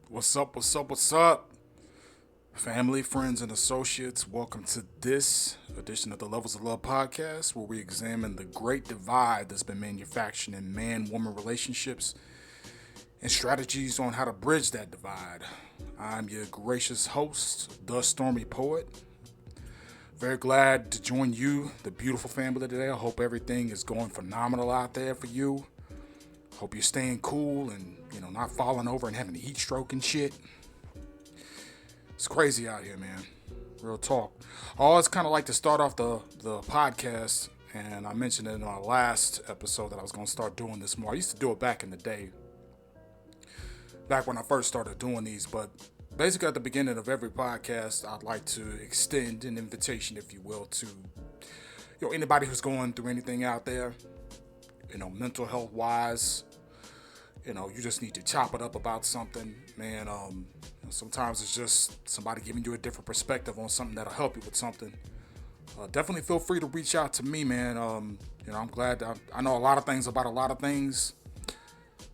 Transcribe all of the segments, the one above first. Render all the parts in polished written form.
What's up? What's up? What's up? Family, friends, and associates, welcome to this edition of the Levels of Love podcast, where we examine the great divide that's been manufactured in man woman relationships and strategies on how to bridge that divide. I'm your gracious host, the Stormy Poet. Very glad to join you, the beautiful family, today. I hope everything is going phenomenal out there for you. Hope you're staying cool and, not falling over and having a heat stroke and shit. It's crazy out here, man. Real talk. I always kind of like to start off the podcast, and I mentioned it in my last episode that I was going to start doing this more. I used to do it back in the day, back when I first started doing these, but basically at the beginning of every podcast, I'd like to extend an invitation, if you will, to anybody who's going through anything out there, mental health wise. You just need to chop it up about something, man. Sometimes it's just somebody giving you a different perspective on something that'll help you with something. Definitely feel free to reach out to me, man. I'm glad I know a lot of things about a lot of things,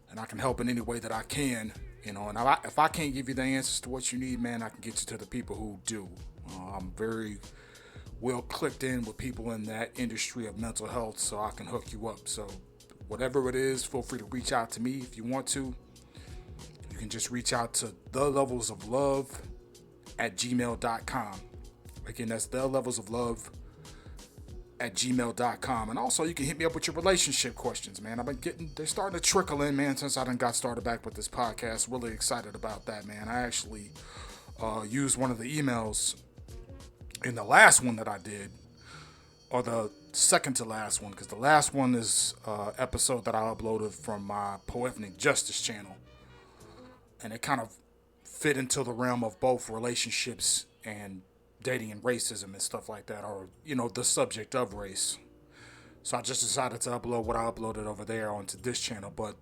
and I can help in any way that I can. And if I can't give you the answers to what you need, man, I can get you to the people who do. I'm very well clicked in with people in that industry of mental health, so I can hook you up. So whatever it is, feel free to reach out to me if you want to. You can just reach out to thelevelsoflove@gmail.com. Again, that's thelevelsoflove@gmail.com. And also, you can hit me up with your relationship questions, man. They're starting to trickle in, man, since I done got started back with this podcast. Really excited about that, man. I actually used one of the emails in the last one that I did, or the second to last one, because the last one is episode that I uploaded from my Poetic Justice channel, and it kind of fit into the realm of both relationships and dating and racism and stuff like that, or the subject of race. So I just decided to upload what I uploaded over there onto this channel. But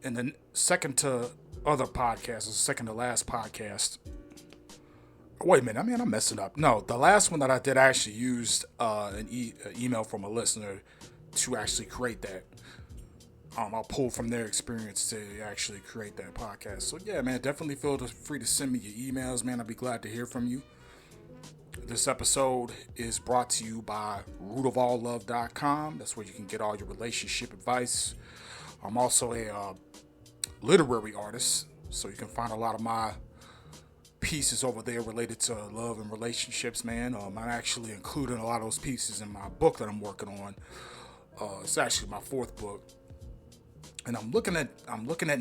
in the second to other podcast, or second to last podcast, wait a minute, I'm messing up. No, the last one that I did, I actually used an email from a listener to actually create that. I'll pull from their experience to actually create that podcast. So yeah, man, definitely feel free to send me your emails, man. I'd be glad to hear from you. This episode is brought to you by rootofalllove.com. That's where you can get all your relationship advice. I'm also a literary artist, so you can find a lot of my pieces over there related to love and relationships, man. I'm actually including a lot of those pieces in my book that I'm working on. It's actually my fourth book, and I'm looking at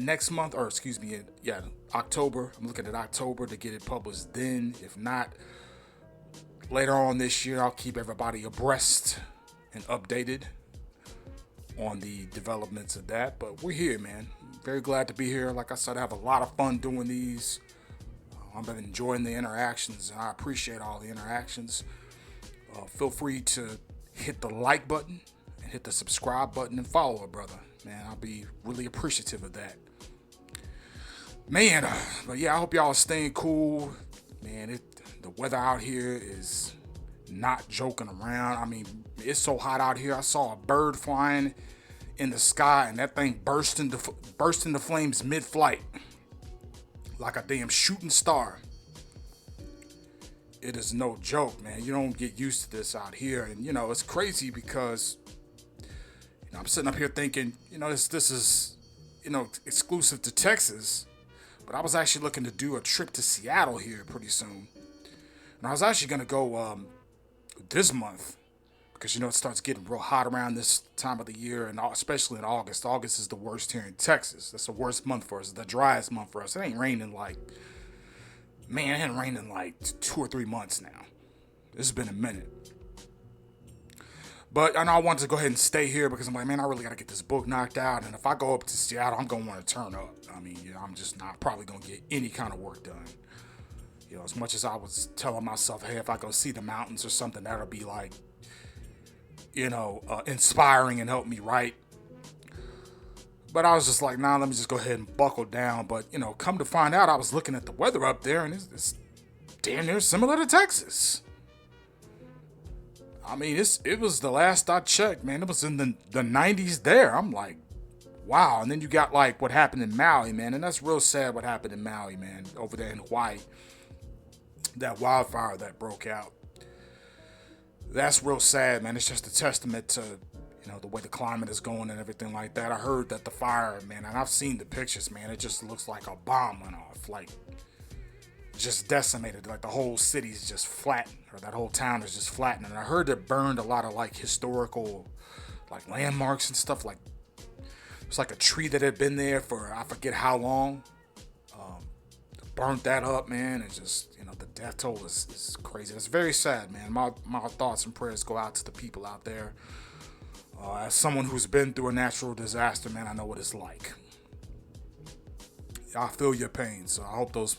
next month, or excuse me, October. I'm looking at October to get it published then. If not, later on this year, I'll keep everybody abreast and updated on the developments of that. But we're here, man. Very glad to be here. Like I said, I have a lot of fun doing these. I've been enjoying the interactions, and I appreciate all the interactions. Feel free to hit the like button and hit the subscribe button and follow a brother. Man, I'll be really appreciative of that. Man, but yeah, I hope y'all are staying cool. Man, the weather out here is not joking around. I mean, it's so hot out here. I saw a bird flying in the sky, and that thing burst into flames mid-flight, like a damn shooting star. It is no joke, man. You don't get used to this out here. And, it's crazy because, I'm sitting up here thinking, this is, exclusive to Texas. But I was actually looking to do a trip to Seattle here pretty soon. And I was actually going to go this month because, it starts getting real hot around this time of the year, and especially in August. August is the worst here in Texas. That's the worst month for us, the driest month for us. It ain't raining it hasn't rained in like 2 or 3 months now. This has been a minute. But I know I wanted to go ahead and stay here because I'm like, man, I really got to get this book knocked out. And if I go up to Seattle, I'm going to want to turn up. I mean, I'm just not probably going to get any kind of work done. As much as I was telling myself, hey, if I go see the mountains or something, that'll be like, inspiring and help me write. But I was just like, nah, let me just go ahead and buckle down. But, come to find out, I was looking at the weather up there, and it's damn near similar to Texas. I mean, it was the last I checked, man. It was in the 90s there. I'm like, wow. And then you got like what happened in Maui, man. And that's real sad what happened in Maui, man, over there in Hawaii. That wildfire that broke out. That's real sad, man. It's just a testament to, the way the climate is going and everything like that. I heard that the fire, man, and I've seen the pictures, man. It just looks like a bomb went off. Like, just decimated. Like the whole city's just flattened, or that whole town is just flattened. And I heard it burned a lot of like historical, like landmarks and stuff. Like, it's like a tree that had been there for I forget how long. Burnt that up, man. And just, the death toll is crazy. It's very sad, man. My thoughts and prayers go out to the people out there. As someone who's been through a natural disaster, man, I know what it's like. I feel your pain, so I hope those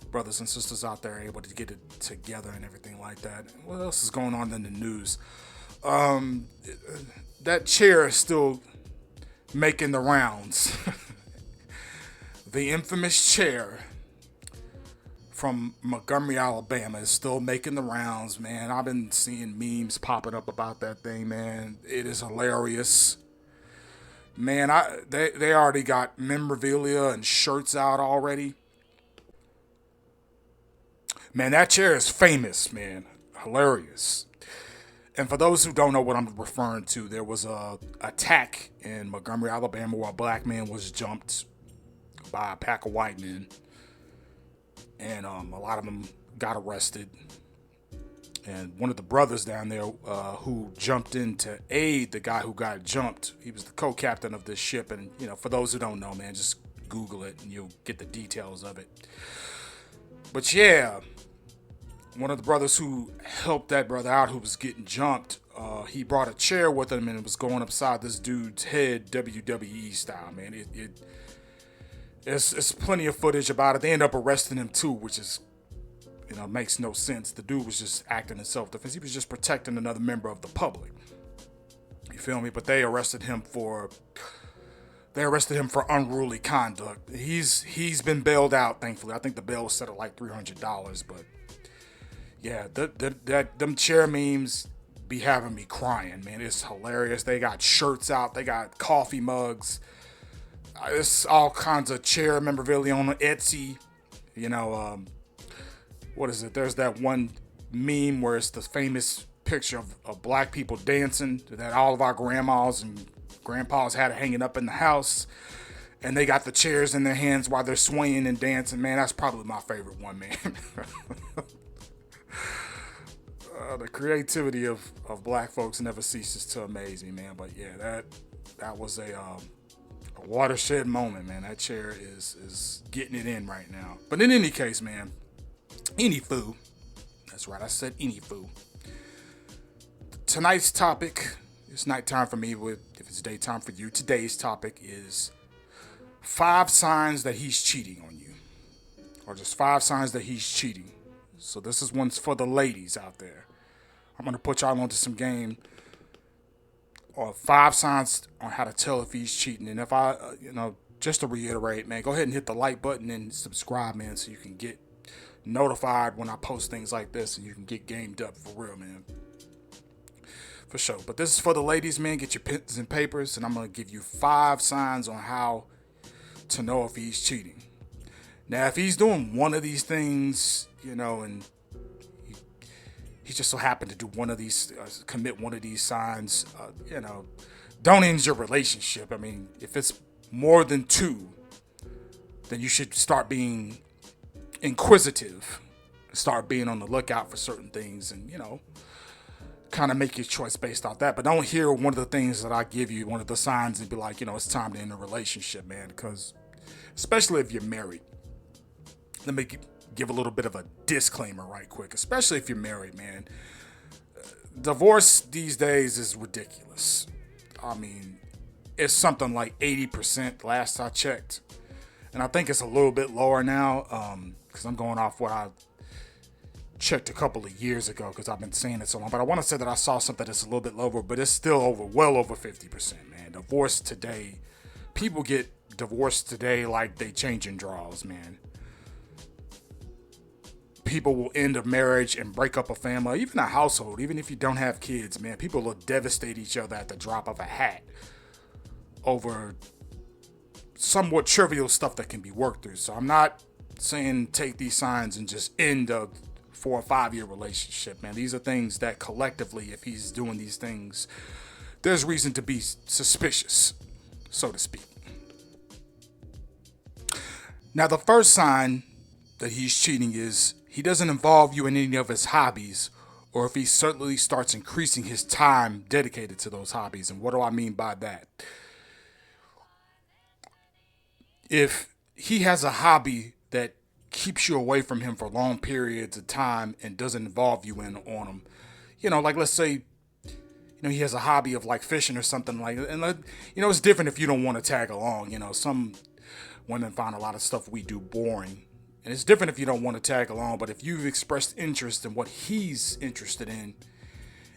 brothers and sisters out there are able to get it together and everything like that. What else is going on in the news? That chair is still making the rounds. The infamous chair from Montgomery, Alabama is still making the rounds, man. I've been seeing memes popping up about that thing, man. It is hilarious. Man, they already got memorabilia and shirts out already. Man, that chair is famous, man. Hilarious. And for those who don't know what I'm referring to, there was a attack in Montgomery, Alabama, where a black man was jumped by a pack of white men. And a lot of them got arrested. And one of the brothers down there who jumped in to aid the guy who got jumped, he was the co-captain of this ship. And, for those who don't know, man, just Google it and you'll get the details of it. But yeah, one of the brothers who helped that brother out who was getting jumped, he brought a chair with him and it was going upside this dude's head, WWE style, man. It's plenty of footage about it. They end up arresting him too, which is, makes no sense. The dude was just acting in self-defense. He was just protecting another member of the public. You feel me? But they arrested him for unruly conduct. He's been bailed out, thankfully. I think the bail was set at like $300, but yeah, them chair memes be having me crying, man. It's hilarious. They got shirts out. They got coffee mugs. It's all kinds of chair memorabilia on Etsy. What is it? There's that one meme where it's the famous picture of black people dancing that all of our grandmas and grandpas had hanging up in the house. And they got the chairs in their hands while they're swaying and dancing. Man, that's probably my favorite one, man. The creativity of black folks never ceases to amaze me, man. But yeah, that was a watershed moment, man. That chair is getting it in right now. But in any case, man, anywho, that's right, I said anywho. Tonight's topic, it's nighttime for me, if it's daytime for you. Today's topic is 5 signs that he's cheating on you. Or just 5 signs that he's cheating. So this is one's for the ladies out there. I'm going to put y'all onto some game or 5 signs on how to tell if he's cheating. And if I, just to reiterate, man, go ahead and hit the like button and subscribe, man, so you can get notified when I post things like this and you can get gamed up for real, man. For sure. But this is for the ladies, man. Get your pens and papers, and I'm going to give you 5 signs on how to know if he's cheating. Now, if he's doing one of these things, and he just so happened to do one of these, commit one of these signs, don't end your relationship. I mean, if it's more than 2, then you should start being inquisitive, start being on the lookout for certain things, and, kind of make your choice based off that. But don't hear one of the things that I give you, one of the signs, and be like, it's time to end a relationship, man, because especially if you're married. Let me give a little bit of a disclaimer right quick, especially if you're married, man. Divorce these days is ridiculous. I mean, it's something like 80% last I checked. And I think it's a little bit lower now because I'm going off what I checked a couple of years ago because I've been saying it so long. But I want to say that I saw something that's a little bit lower, but it's still well over 50%, man. Divorce today, people get divorced today like they changing draws, man. People will end a marriage and break up a family, even a household, even if you don't have kids, man. People will devastate each other at the drop of a hat over somewhat trivial stuff that can be worked through. So I'm not saying take these signs and just end a 4 or 5 year relationship, man. These are things that collectively, if he's doing these things, there's reason to be suspicious, so to speak. Now, the first sign that he's cheating is he doesn't involve you in any of his hobbies, or if he certainly starts increasing his time dedicated to those hobbies. And what do I mean by that? If he has a hobby that keeps you away from him for long periods of time and doesn't involve you in on him, like let's say, he has a hobby of like fishing or something like that. And it's different if you don't want to tag along. Some women find a lot of stuff we do boring. And it's different if you don't want to tag along, but if you've expressed interest in what he's interested in,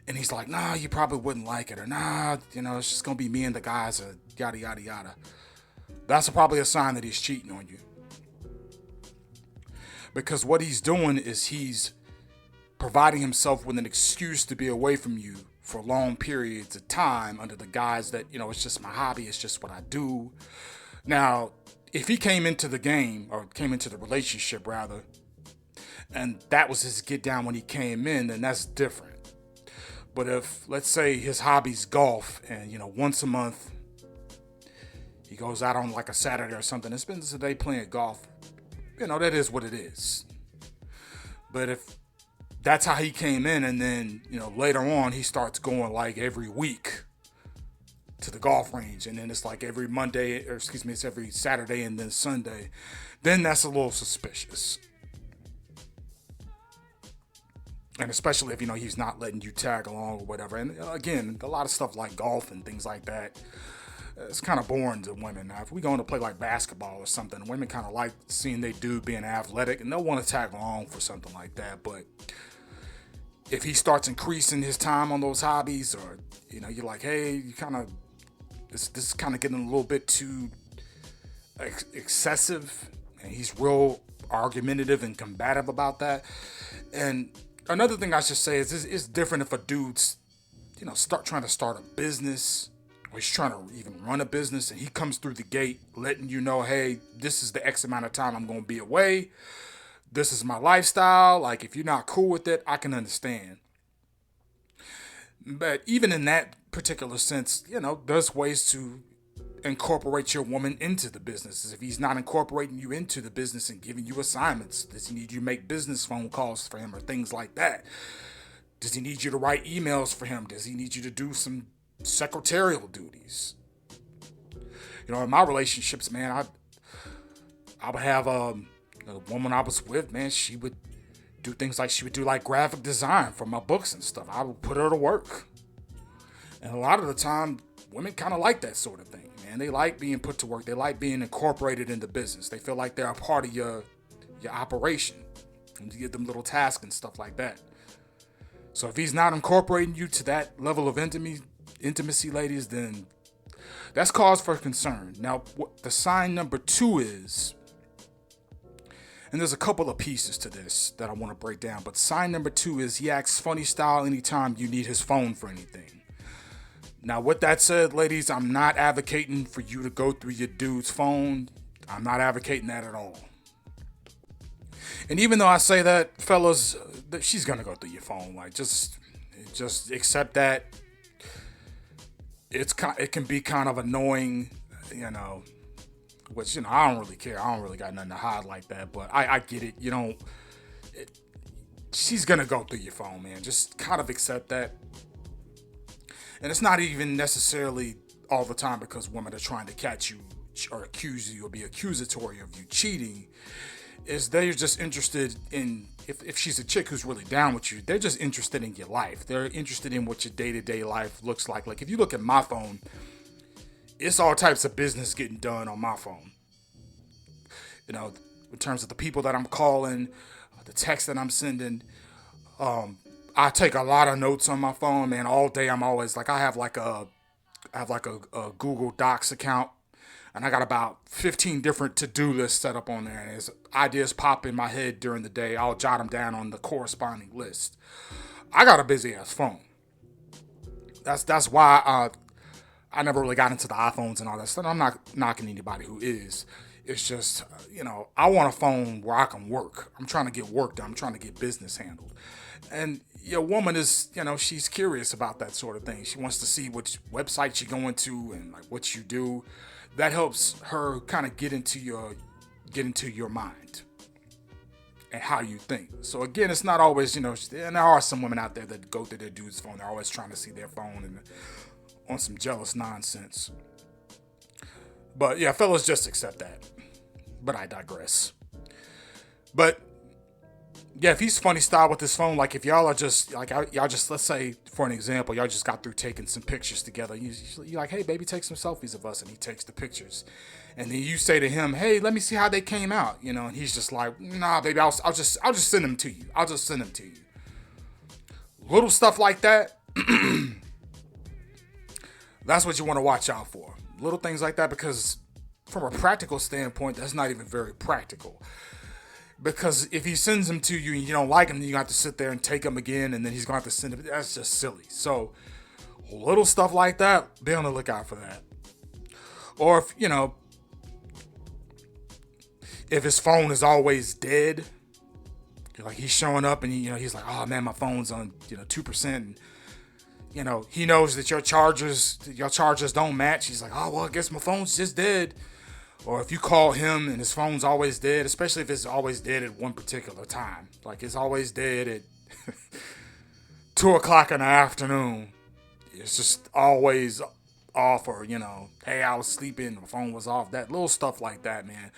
and he's like, nah, you probably wouldn't like it, or nah, it's just going to be me and the guys, or yada, yada, yada. That's probably a sign that he's cheating on you. Because what he's doing is he's providing himself with an excuse to be away from you for long periods of time under the guise that, it's just my hobby, it's just what I do. Now, if he came into the game, or came into the relationship rather, and that was his get down when he came in, then that's different. But if, let's say, his hobby's golf, and, once a month, he goes out on like a Saturday or something and spends the day playing golf, that is what it is. But if that's how he came in, and then, later on, he starts going like every week to the golf range, and then it's like every Monday, or it's every Saturday and then Sunday, then that's a little suspicious. And especially if, he's not letting you tag along or whatever. And again, a lot of stuff like golf and things like that, it's kind of boring to women. Now, if we going to play like basketball or something, women kind of like seeing they dude being athletic, and they'll want to tag along for something like that. But if he starts increasing his time on those hobbies, or, you're like, hey, you kind of, this is kind of getting a little bit too excessive, and he's real argumentative and combative about that. And another thing I should say is it's different if a dude's, trying to start a business, or he's trying to even run a business, and he comes through the gate letting you know, hey, this is the X amount of time I'm going to be away. This is my lifestyle. Like, if you're not cool with it, I can understand. But even in that particular sense, there's ways to incorporate your woman into the business. If he's not incorporating you into the business and giving you assignments, does he need you to make business phone calls for him or things like that? Does he need you to write emails for him? Does he need you to do some secretarial duties? In my relationships, man, I would have the woman I was with, man, she would do things like, she would do like graphic design for my books and stuff. I would put her to work. And a lot of the time, women kind of like that sort of thing, man. They like being put to work. They like being incorporated in the business. They feel like they're a part of your operation, and you give them little tasks and stuff like that. So if he's not incorporating you to that level of intimacy, ladies, then that's cause for concern. Now, what the sign number 2 is, and there's a couple of pieces to this that I want to break down, but sign number 2 is he acts funny style anytime you need his phone for anything. Now, with that said, ladies, I'm not advocating for you to go through your dude's phone. I'm not advocating that at all. And even though I say that, fellas, she's going to go through your phone. Like, just accept that. It can be kind of annoying, which, I don't really care. I don't really got nothing to hide like that, but I get it. She's going to go through your phone, man. Just kind of accept that. And it's not even necessarily all the time because women are trying to catch you or accuse you or be accusatory of you cheating. Is they're just interested in, if she's a chick who's really down with you, they're just interested in your life. They're interested in what your day-to-day life looks like. Like, if you look at my phone, it's all types of business getting done on my phone. In terms of the people that I'm calling, the text that I'm sending. I take a lot of notes on my phone, man. All day I'm always like, I have like a Google Docs account, and I got about 15 different to-do lists set up on there. And as ideas pop in my head during the day, I'll jot them down on the corresponding list. I got a busy ass phone. That's why I never really got into the iPhones and all that stuff. I'm not knocking anybody who is. It's just, I want a phone where I can work. I'm trying to get work done. I'm trying to get business handled. And your woman is, she's curious about that sort of thing. She wants to see which websites you go into and like what you do. That helps her kind of get into your mind and how you think. So again, it's not always, and there are some women out there that go through their dude's phone. They're always trying to see their phone and on some jealous nonsense. But yeah, fellas, just accept that. But I digress. But yeah, if he's funny style with his phone, like if y'all are just like y'all just, let's say for an example, y'all just got through taking some pictures together. You're like, hey baby, take some selfies of us, and he takes the pictures, and then you say to him, hey, let me see how they came out, and he's just like, nah, baby, I'll just send them to you. I'll just send them to you. Little stuff like that. That's what you want to watch out for. Little things like that, because from a practical standpoint, that's not even very practical. Because if he sends them to you and you don't like them, then you have to sit there and take them again, and then he's going to have to send them. That's just silly. So little stuff like that, be on the lookout for that. Or if his phone is always dead, like he's showing up and he's like, oh man, my phone's on 2%. He knows that your chargers don't match. He's like, oh, well, I guess my phone's just dead. Or if you call him and his phone's always dead, especially if it's always dead at one particular time. Like it's always dead at 2 o'clock in the afternoon. It's just always off, or, hey, I was sleeping, my phone was off. That little stuff like that, man.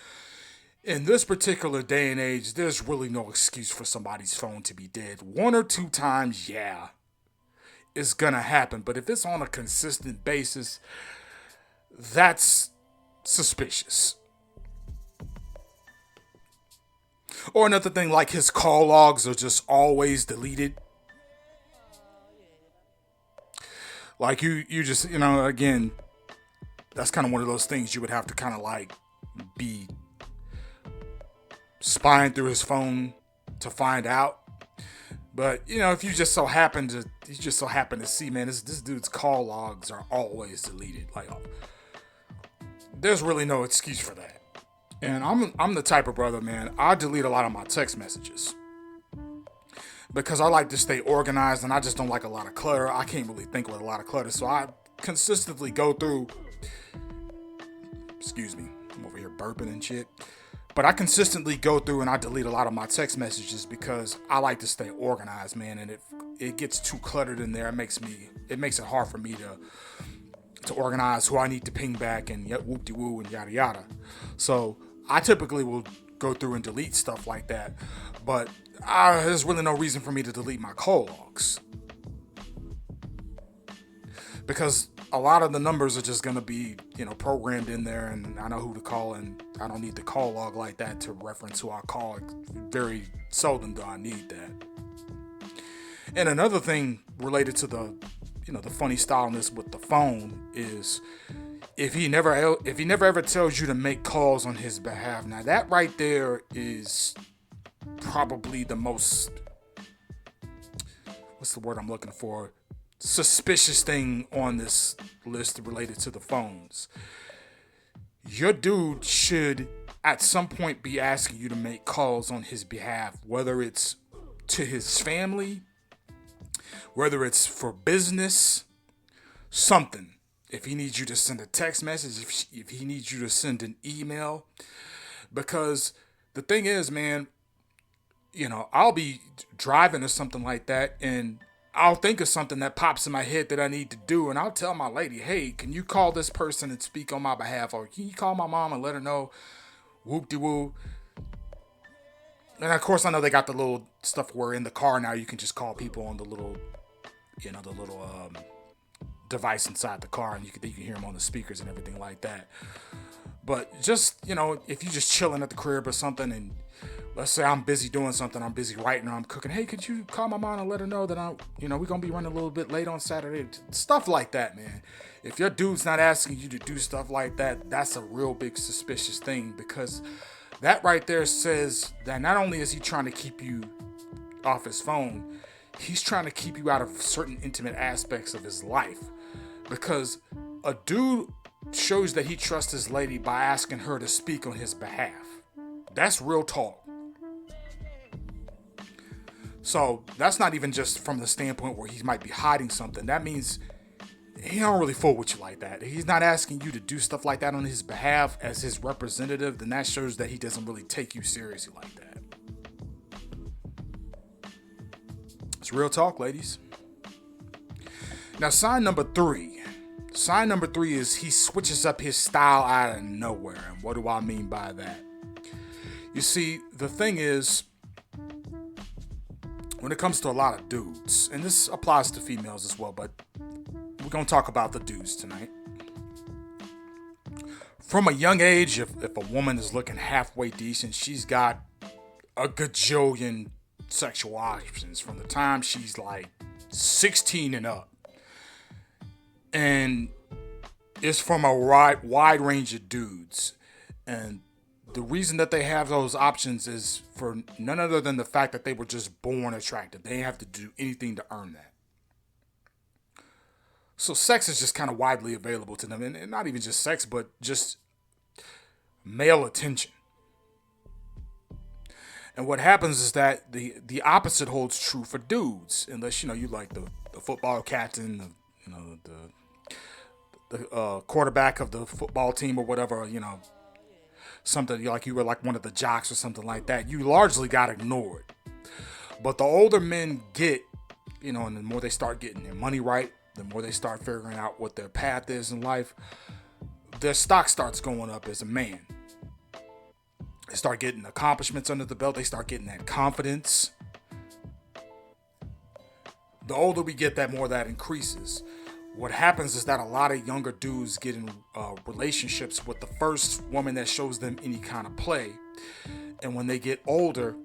In this particular day and age, there's really no excuse for somebody's phone to be dead. 1 or 2 times, yeah, it's gonna happen. But if it's on a consistent basis, that's suspicious. Or another thing, like his call logs are just always deleted. Like you just, again, that's kind of one of those things you would have to kind of like be spying through his phone to find out. But if you just so happen to see, man, this dude's call logs are always deleted. Like, there's really no excuse for that. And I'm the type of brother, man, I delete a lot of my text messages because I like to stay organized, and I just don't like a lot of clutter. I can't really think with a lot of clutter, so I consistently go through. Excuse me, I'm over here burping and shit. But I consistently go through and I delete a lot of my text messages because I like to stay organized, man. And if it gets too cluttered in there, it makes it hard for me to organize who I need to ping back and whoop-de-woo and yada yada. So I typically will go through and delete stuff like that. But there's really no reason for me to delete my call logs, because a lot of the numbers are just going to be, programmed in there, and I know who to call, and I don't need the call log like that to reference who I call. Very seldom do I need that. And another thing related to the funny styleness with the phone is if he never ever tells you to make calls on his behalf. Now that right there is probably the most, what's the word I'm looking for? Suspicious thing on this list related to the phones. Your dude should at some point be asking you to make calls on his behalf, whether it's to his family, whether it's for business, something. If he needs you to send a text message, if he needs you to send an email. Because the thing is, man, I'll be driving or something like that, and I'll think of something that pops in my head that I need to do, and I'll tell my lady, hey, can you call this person and speak on my behalf? Or can you call my mom and let her know? Whoop-de-woo. And of course, I know they got the little stuff where in the car now you can just call people on the little, device inside the car, and you can hear them on the speakers and everything like that. But just, if you're just chilling at the crib or something, and let's say I'm busy doing something, I'm busy writing or I'm cooking. Hey, could you call my mom and let her know that we're going to be running a little bit late on Saturday? Stuff like that, man. If your dude's not asking you to do stuff like that, that's a real big suspicious thing, because that right there says that not only is he trying to keep you off his phone, he's trying to keep you out of certain intimate aspects of his life. Because A dude shows that he trusts his lady by asking her to speak on his behalf. That's real talk. So that's not even just from the standpoint where he might be hiding something. That means he don't really fool with you like that. He's not asking you to do stuff like that on his behalf as his representative. Then that shows that he doesn't really take you seriously like that. It's real talk, ladies. Now, sign number three. Sign number three is he switches up his style out of nowhere. And what do I mean by that? You see, the thing is, when it comes to a lot of dudes, and this applies to females as well, but we're going to talk about the dudes tonight. From a young age, if a woman is looking halfway decent, she's got a gajillion sexual options from the time she's like 16 and up. And it's from a wide range of dudes. And the reason that they have those options is for none other than the fact that they were just born attractive. They didn't have to do anything to earn that. So sex is just kind of widely available to them. And not even just sex, but just male attention. And what happens is that the opposite holds true for dudes. Unless, you like the football captain, the quarterback of the football team or whatever, something like you were like one of the jocks or something like that. You largely got ignored. But the older men get, and the more they start getting their money right, the more they start figuring out what their path is in life, their stock starts going up as a man. They start getting accomplishments under the belt. They start getting that confidence. The older we get, that more that increases. What happens is that a lot of younger dudes get in relationships with the first woman that shows them any kind of play. And when they get older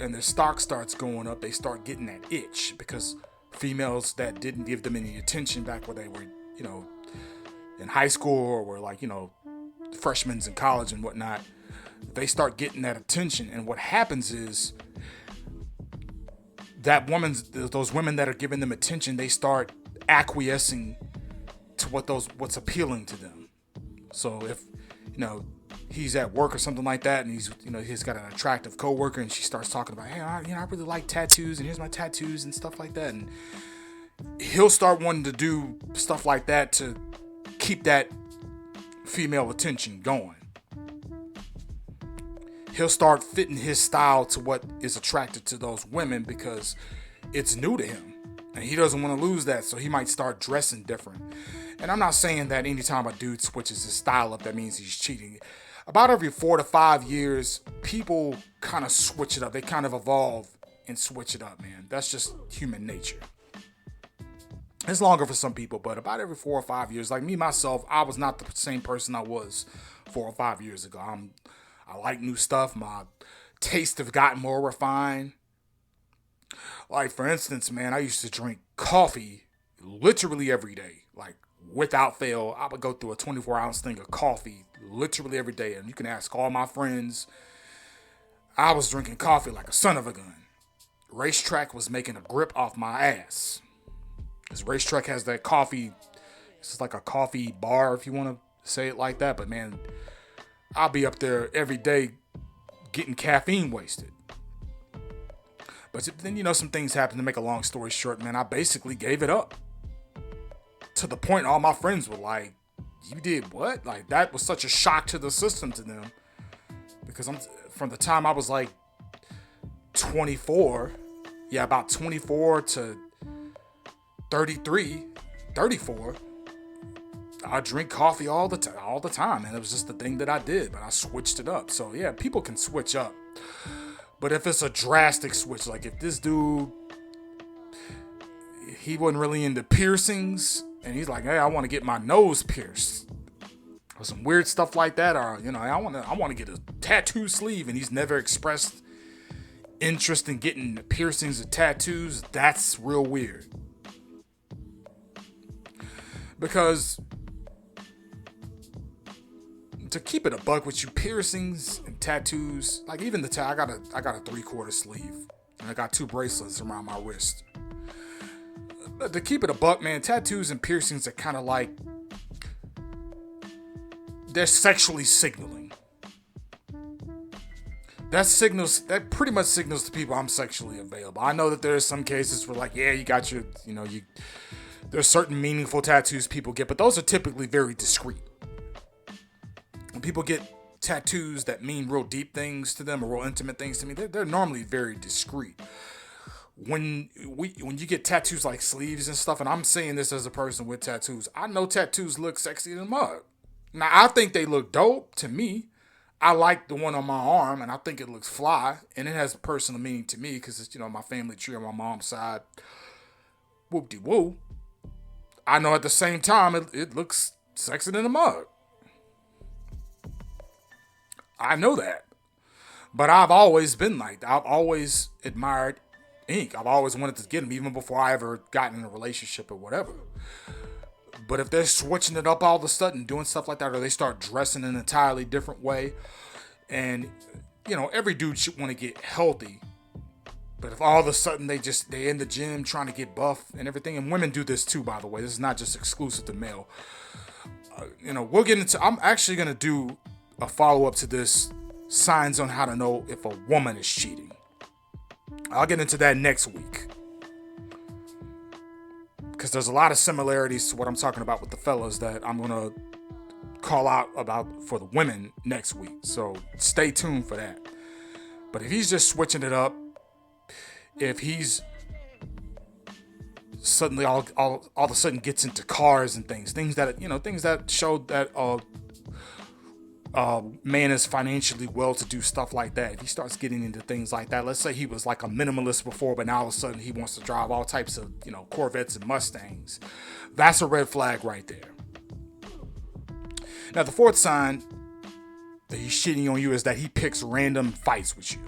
and their stock starts going up, they start getting that itch because females that didn't give them any attention back when they were, in high school or were like, freshmen in college and whatnot, they start getting that attention. And what happens is that those women that are giving them attention, they start acquiescing to what's appealing to them. So if he's at work or something like that, and he's got an attractive coworker, and she starts talking about, hey, I really like tattoos, and here's my tattoos and stuff like that, and he'll start wanting to do stuff like that to keep that female attention going. He'll start fitting his style to what is attracted to those women because it's new to him. And he doesn't want to lose that, so he might start dressing different. And I'm not saying that anytime a dude switches his style up, that means he's cheating. About every 4 to 5 years, people kind of switch it up. They kind of evolve and switch it up, man. That's just human nature. It's longer for some people, but about every 4 or 5 years, like me, myself, I was not the same person I was 4 or 5 years ago. I like new stuff. My tastes have gotten more refined. Like, for instance, man, I used to drink coffee literally every day. Like, without fail, I would go through a 24-ounce thing of coffee literally every day. And you can ask all my friends. I was drinking coffee like a son of a gun. Racetrack was making a grip off my ass. This Racetrack has that coffee. It's like a coffee bar, if you want to say it like that. But, man, I'll be up there every day getting caffeine wasted. But then, some things happened. To make a long story short, man, I basically gave it up. To the point all my friends were like, you did what? Like, that was such a shock to the system to them. Because from the time I was like 24, about 24 to 33, 34, I drink coffee all the time. And it was just the thing that I did. But I switched it up. So, yeah, people can switch up. But if it's a drastic switch, like if this dude, he wasn't really into piercings, and he's like, hey, I want to get my nose pierced, or some weird stuff like that, or I want to get a tattoo sleeve, and he's never expressed interest in getting piercings or tattoos, that's real weird. Because to keep it a buck with you, piercings and tattoos, like even I got a 3/4 sleeve, and I got 2 bracelets around my wrist. But to keep it a buck, man, tattoos and piercings are kind of like they're sexually signaling. That pretty much signals to people I'm sexually available. I know that there's some cases where like, yeah, you got your, there's certain meaningful tattoos people get, but those are typically very discreet. When people get tattoos that mean real deep things to them or real intimate things to me, they're normally very discreet. When you get tattoos like sleeves and stuff, and I'm saying this as a person with tattoos, I know tattoos look sexy in the mug. Now, I think they look dope to me. I like the one on my arm, and I think it looks fly, and it has personal meaning to me because it's, my family tree on my mom's side. Whoop-de-woo. I know at the same time, it looks sexy in the mug. I know that. But I've always been like that. I've always admired ink. I've always wanted to get them, even before I ever got in a relationship or whatever. But if they're switching it up all of a sudden, doing stuff like that, or they start dressing in an entirely different way, and, every dude should want to get healthy. But if all of a sudden they in the gym trying to get buff and everything, and women do this too, by the way, this is not just exclusive to male. We'll get into, I'm actually going to do a follow-up to this, signs on how to know if a woman is cheating. I'll get into that next week. Because there's a lot of similarities to what I'm talking about with the fellas that I'm going to call out about for the women next week. So stay tuned for that. But if he's just switching it up, if he's suddenly all of a sudden gets into cars and things that show that man is financially well to do, stuff like that. If he starts getting into things like that, let's say he was like a minimalist before, but now all of a sudden he wants to drive all types of, Corvettes and Mustangs. That's a red flag right there. Now, the fourth sign that he's cheating on you is that he picks random fights with you.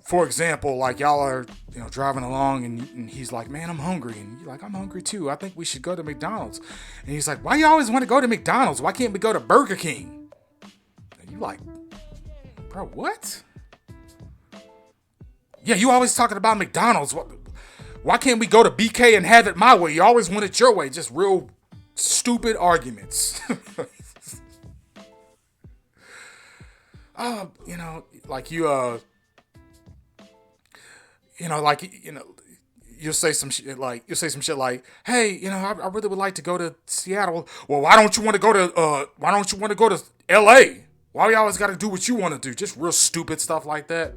For example, like y'all are, driving along and he's like, man, I'm hungry. And you're like, I'm hungry too. I think we should go to McDonald's. And he's like, why you always want to go to McDonald's? Why can't we go to Burger King? And you're like, bro, what? Yeah, you always talking about McDonald's. Why can't we go to BK and have it my way? You always want it your way. Just real stupid arguments. You'll say some shit like, hey, I really would like to go to Seattle. Well, why don't you want to go to LA? Why you always got to do what you want to do? Just real stupid stuff like that.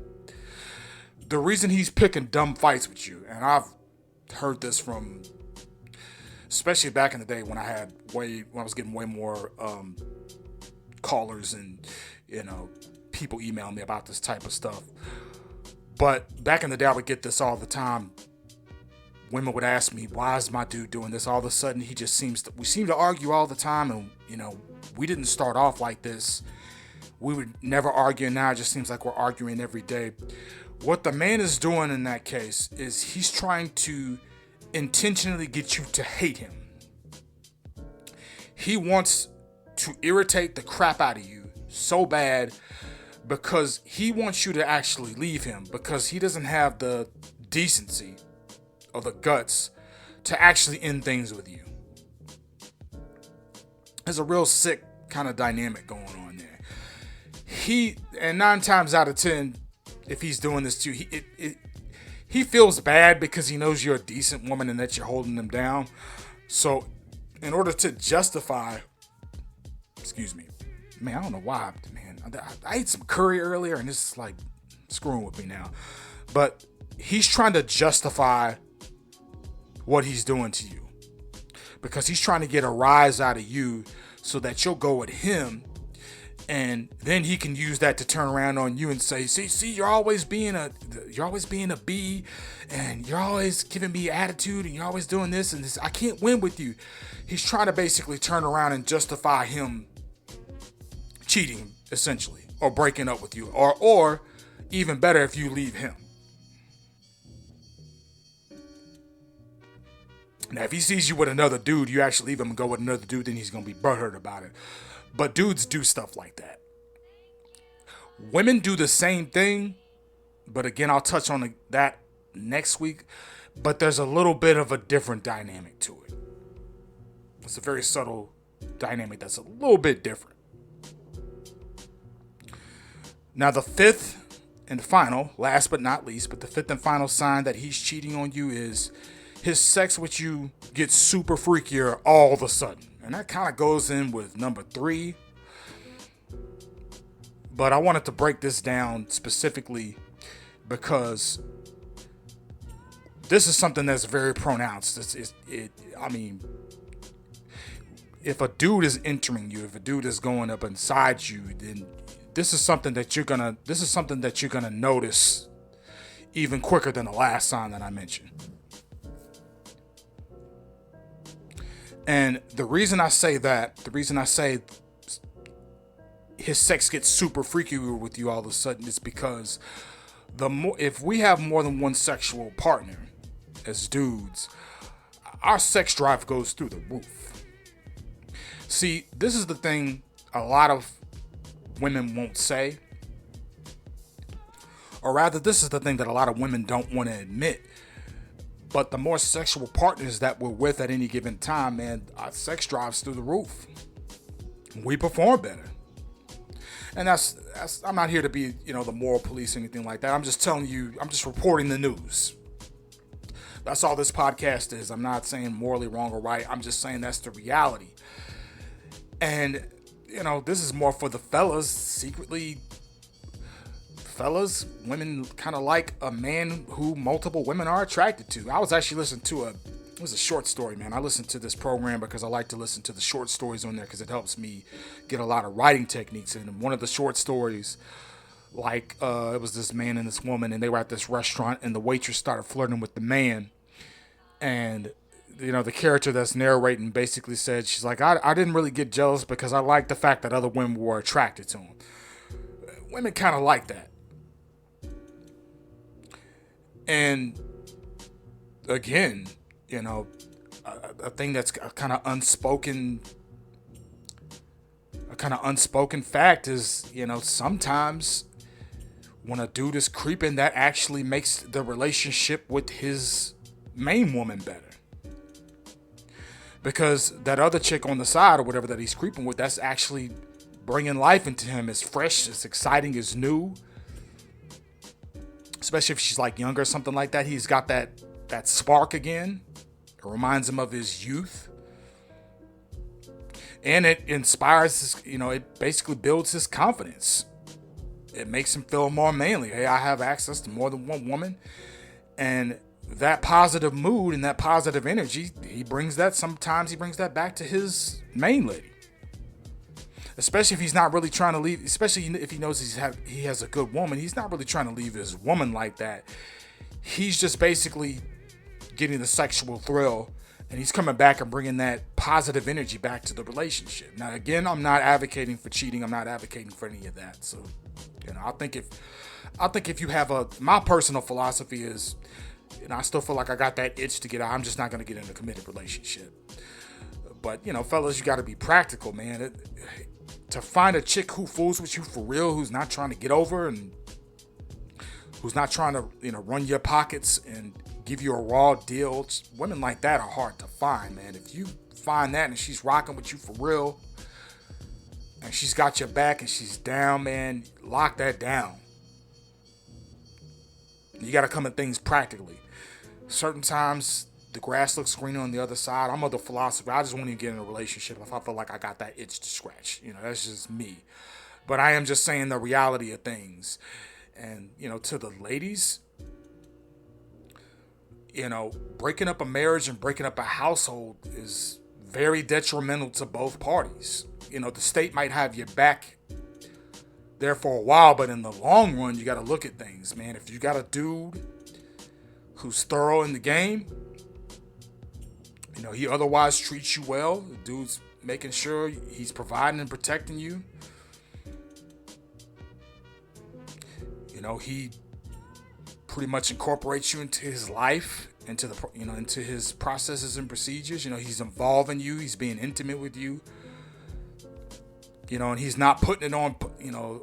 The reason he's picking dumb fights with you, and I've heard this from, especially back in the day when I was getting way more callers and, people email me about this type of stuff. But back in the day, I would get this all the time. Women would ask me, why is my dude doing this? All of a sudden, we seem to argue all the time. And, we didn't start off like this. We would never argue. Now it just seems like we're arguing every day. What the man is doing in that case is he's trying to intentionally get you to hate him. He wants to irritate the crap out of you so bad because he wants you to actually leave him, because he doesn't have the decency or the guts to actually end things with you. There's a real sick kind of dynamic going on there. And 9 times out of 10, if he's doing this to you, he feels bad because he knows you're a decent woman and that you're holding him down. So in order to justify, man, I don't know why, man. I ate some curry earlier and this is like screwing with me now. But he's trying to justify what he's doing to you because he's trying to get a rise out of you so that you'll go with him, and then he can use that to turn around on you and say, see, you're always being a B, and you're always giving me attitude, and you're always doing this and this. I can't win with you. He's trying to basically turn around and justify him cheating, essentially, or breaking up with you, or even better, if you leave him. Now, if he sees you with another dude, you actually leave him and go with another dude, then he's going to be butthurt about it. But dudes do stuff like that. Women do the same thing, but again, I'll touch on that next week. But there's a little bit of a different dynamic to it. It's a very subtle dynamic that's a little bit different. Now, the fifth and final, last but not least, but the fifth and final sign that he's cheating on you is his sex with you gets super freakier all of a sudden. And that kind of goes in with number 3. But I wanted to break this down specifically because this is something that's very pronounced. I mean, if a dude is entering you, if a dude is going up inside you, then this is something that you're gonna notice even quicker than the last sign that I mentioned. And the reason I say his sex gets super freaky with you all of a sudden is because if we have more than one sexual partner as dudes, our sex drive goes through the roof. See, this is the thing a lot of women won't say, or rather, this is the thing that a lot of women don't want to admit. But the more sexual partners that we're with at any given time, man, our sex drives through the roof. We perform better. And that's I'm not here to be, the moral police or anything like that. I'm just telling you, I'm just reporting the news. That's all this podcast is. I'm not saying morally wrong or right. I'm just saying that's the reality. And, this is more for the fellas. Secretly, fellas, women kind of like a man who multiple women are attracted to. I was actually listening to it was a short story, man. I listened to this program because I like to listen to the short stories on there because it helps me get a lot of writing techniques. And one of the short stories, it was this man and this woman, and they were at this restaurant, and the waitress started flirting with the man. And, the character that's narrating basically said, she's like, I didn't really get jealous because I liked the fact that other women were attracted to him. Women kind of like that. And again, a thing that's a kind of unspoken fact is, sometimes when a dude is creeping, that actually makes the relationship with his main woman better. Because that other chick on the side or whatever that he's creeping with, that's actually bringing life into him. It's fresh, it's exciting, it's new. Especially if she's like younger or something like that. He's got that spark again. It reminds him of his youth. And it inspires it basically builds his confidence. It makes him feel more manly. Hey, I have access to more than one woman. And that positive mood and that positive energy, sometimes he brings that back to his main lady. Especially if he's not really trying to leave, especially if he knows he has a good woman, he's not really trying to leave his woman like that. He's just basically getting the sexual thrill, and he's coming back and bringing that positive energy back to the relationship. Now, again, I'm not advocating for cheating. I'm not advocating for any of that. So, I think if you have my personal philosophy is, I still feel like I got that itch to get out. I'm just not going to get in a committed relationship. But, fellas, you got to be practical, man. To find a chick who fools with you for real, who's not trying to get over and who's not trying to, run your pockets and give you a raw deal. Women like that are hard to find, man. If you find that and she's rocking with you for real and she's got your back and she's down, man, lock that down. You got to come at things practically. Certain times the grass looks greener on the other side. I'm of the philosophy, I just want to get in a relationship if I feel like I got that itch to scratch. That's just me. But I am just saying the reality of things. And, to the ladies, breaking up a marriage and breaking up a household is very detrimental to both parties. The state might have your back there for a while, but in the long run, you got to look at things, man. If you got a dude who's thorough in the game, he otherwise treats you well, the dude's making sure he's providing and protecting you, he pretty much incorporates you into his life, into his processes and procedures. He's involving you, he's being intimate with you, and he's not putting it on,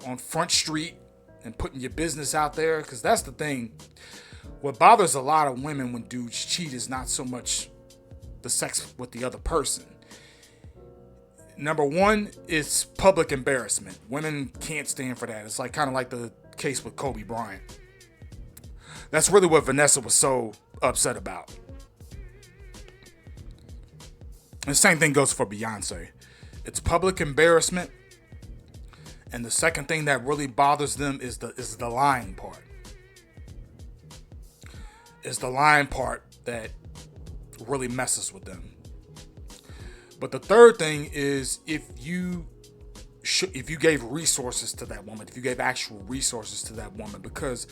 on Front Street and putting your business out there. Because that's the thing. What bothers a lot of women when dudes cheat is not so much the sex with the other person. Number one is public embarrassment. Women can't stand for that. It's like kind of like the case with Kobe Bryant. That's really what Vanessa was so upset about. The same thing goes for Beyonce. It's public embarrassment. And the second thing that really bothers them is the lying part. It's the lying part that really messes with them. But the third thing is if you gave resources to that woman, if you gave actual resources to that woman, because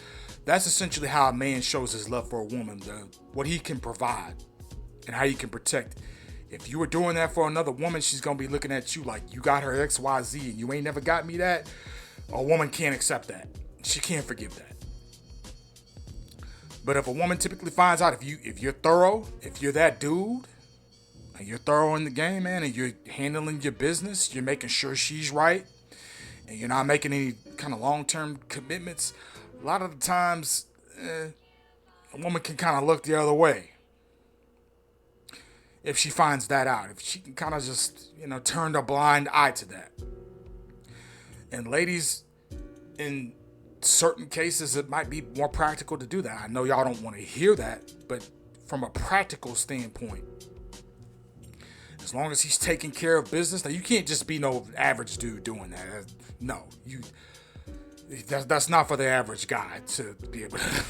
that's essentially how a man shows his love for a woman, what he can provide and how he can protect. If you were doing that for another woman, she's going to be looking at you like you got her XYZ and you ain't never got me that. A woman can't accept that. She can't forgive that. But if a woman typically finds out if you're thorough, if you're that dude, and you're thorough in the game, man, and you're handling your business, you're making sure she's right, and you're not making any kind of long-term commitments, a lot of the times, a woman can kind of look the other way. If she finds that out, if she can kind of just, turn a blind eye to that. And ladies, in certain cases, it might be more practical to do that. I know y'all don't want to hear that, but from a practical standpoint, as long as he's taking care of business, now you can't just be no average dude doing that. No, that's not for the average guy to be able to.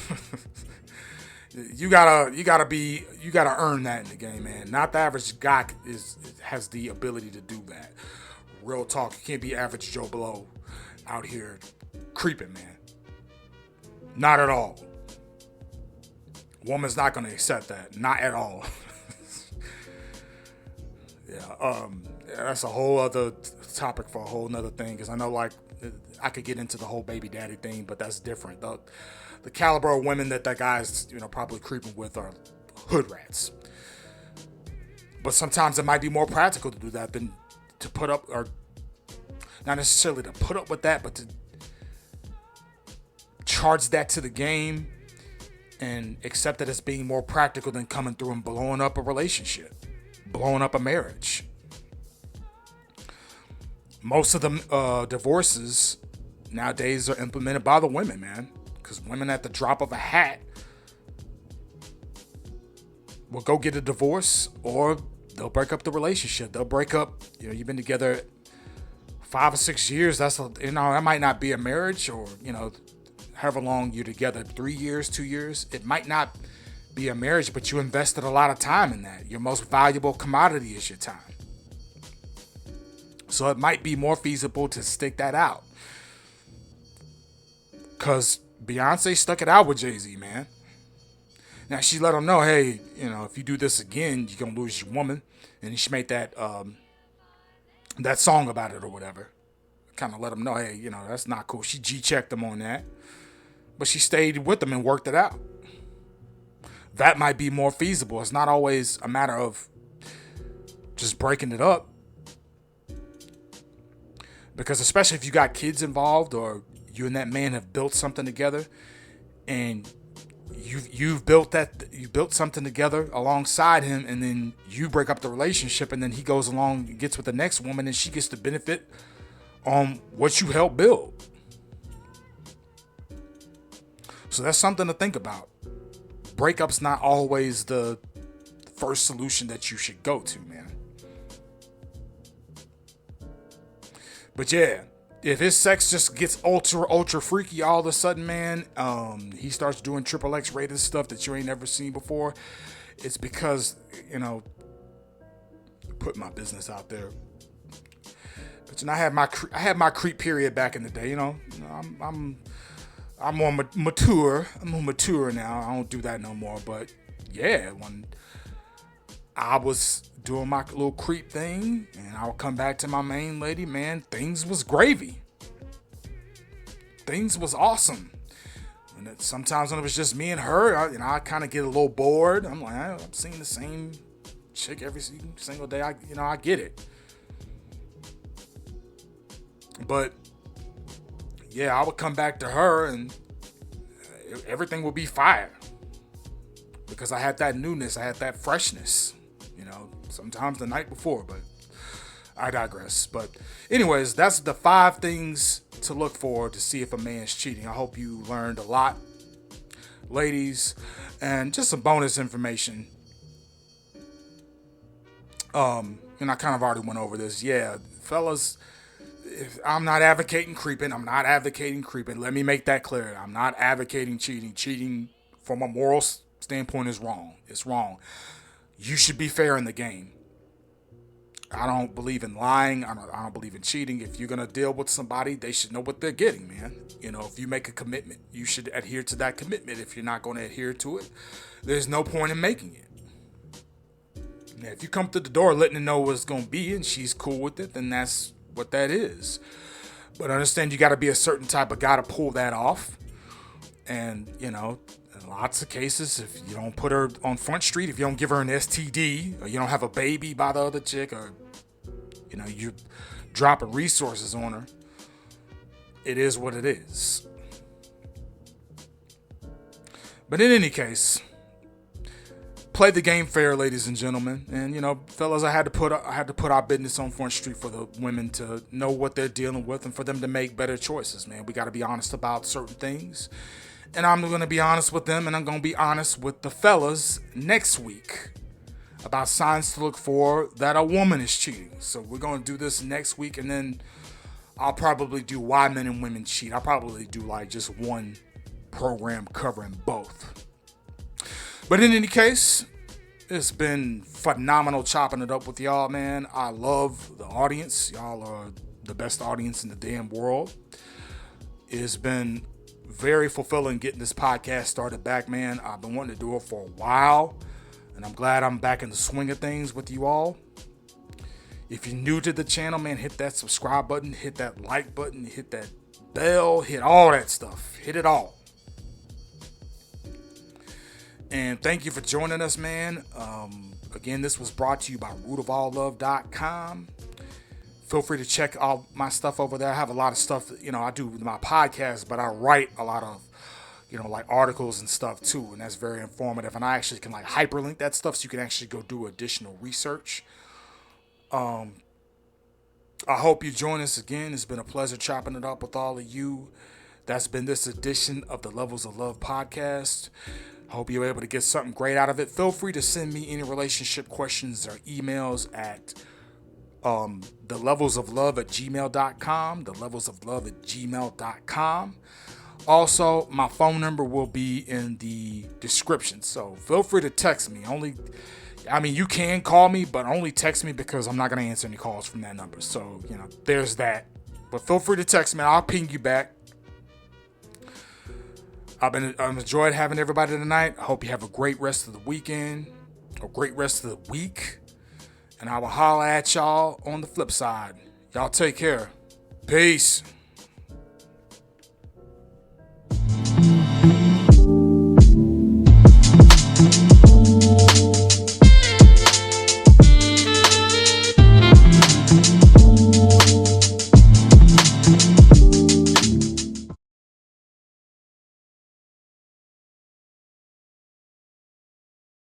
You gotta earn that in the game, man. Not the average guy has the ability to do that. Real talk, you can't be average Joe Blow out here creeping, man. Not at all. Woman's not gonna accept that. Not at all. Yeah, that's a whole other topic for a whole nother thing. Because I know, like, I could get into the whole baby daddy thing, but that's different. The caliber of women that guy's, probably creeping with are hood rats. But sometimes it might be more practical to do that than to put up, or not necessarily to put up with that, but to charge that to the game and accept it as being more practical than coming through and blowing up a relationship, blowing up a marriage. Most of the divorces nowadays are implemented by the women, man. Because women at the drop of a hat will go get a divorce, or they'll break up the relationship. They'll break up, you've been together 5 or 6 years. That might not be a marriage, or, however long you're together, 3 years, 2 years. It might not be a marriage, but you invested a lot of time in that. Your most valuable commodity is your time. So it might be more feasible to stick that out. Because Beyonce stuck it out with Jay-Z, man. Now, she let him know, hey, if you do this again, you're going to lose your woman. And she made that song about it or whatever. Kind of let him know, hey, that's not cool. She G-checked him on that. But she stayed with him and worked it out. That might be more feasible. It's not always a matter of just breaking it up. Because especially if you got kids involved, or you and that man have built something together, and you built something together alongside him, and then you break up the relationship, and then he goes along and gets with the next woman, and she gets to benefit on what you helped build. So that's something to think about. Breakup's not always the first solution that you should go to, man. But yeah, if his sex just gets ultra freaky all of a sudden, man, he starts doing XXX rated stuff that you ain't never seen before, it's because, put my business out there. But I had my creep period back in the day. I'm more mature. I'm more mature now. I don't do that no more. But yeah, when I was doing my little creep thing, and I would come back to my main lady, man, things was gravy. Things was awesome. And sometimes when it was just me and her, I kind of get a little bored. I'm like, I'm seeing the same chick every single day. I get it. But yeah, I would come back to her, and everything would be fire. Because I had that newness, I had that freshness. Sometimes the night before, but I digress. But anyways, that's the 5 things to look for to see if a man's cheating. I hope you learned a lot, ladies, and just some bonus information. And I kind of already went over this. Yeah, fellas, I'm not advocating creeping. Let me make that clear. I'm not advocating cheating. Cheating from a moral standpoint is wrong. It's wrong. You should be fair in the game. I don't believe in lying. I don't believe in cheating. If you're going to deal with somebody, they should know what they're getting, man. You know, if you make a commitment, you should adhere to that commitment. If you're not going to adhere to it, there's no point in making it. Now, if you come to the door letting her know what it's going to be and she's cool with it, then that's what that is. But understand you got to be a certain type of guy to pull that off. And, you know, in lots of cases, if you don't put her on Front Street, if you don't give her an STD, or you don't have a baby by the other chick, or, you know, you're dropping resources on her, it is what it is. But in any case, play the game fair, ladies and gentlemen. And, you know, fellas, I had to put our business on Front Street for the women to know what they're dealing with and for them to make better choices, man. We got to be honest about certain things. And I'm going to be honest with them, and I'm going to be honest with the fellas next week about signs to look for that a woman is cheating. So we're going to do this next week, and then I'll probably do why men and women cheat. I'll probably do like just one program covering both. But in any case, it's been phenomenal chopping it up with y'all, man. I love the audience. Y'all are the best audience in the damn world. It's been very fulfilling getting this podcast started back, man. I've been wanting to do it for a while, and I'm glad I'm back in the swing of things with you all. If you're new to the channel, man, hit that subscribe button, hit that like button, hit that bell, hit all that stuff. Hit it all. And thank you for joining us, man. Again, this was brought to you by rootofalllove.com. Feel free to check all my stuff over there. I have a lot of stuff, you know, I do my podcast, but I write a lot of, you know, like articles and stuff too. And that's very informative. And I actually can like hyperlink that stuff so you can actually go do additional research. I hope you join us again. It's been a pleasure chopping it up with all of you. That's been this edition of the Levels of Love podcast. Hope you're able to get something great out of it. Feel free to send me any relationship questions or emails at thelevelsoflove@gmail.com. thelevelsoflove@gmail.com. Also, my phone number will be in the description. So feel free to text me. You can call me, but only text me because I'm not going to answer any calls from that number. So, you know, there's that. But feel free to text me. I'll ping you back. I've enjoyed having everybody tonight. I hope you have a great rest of the weekend, or great rest of the week. And I will holler at y'all on the flip side. Y'all take care. Peace.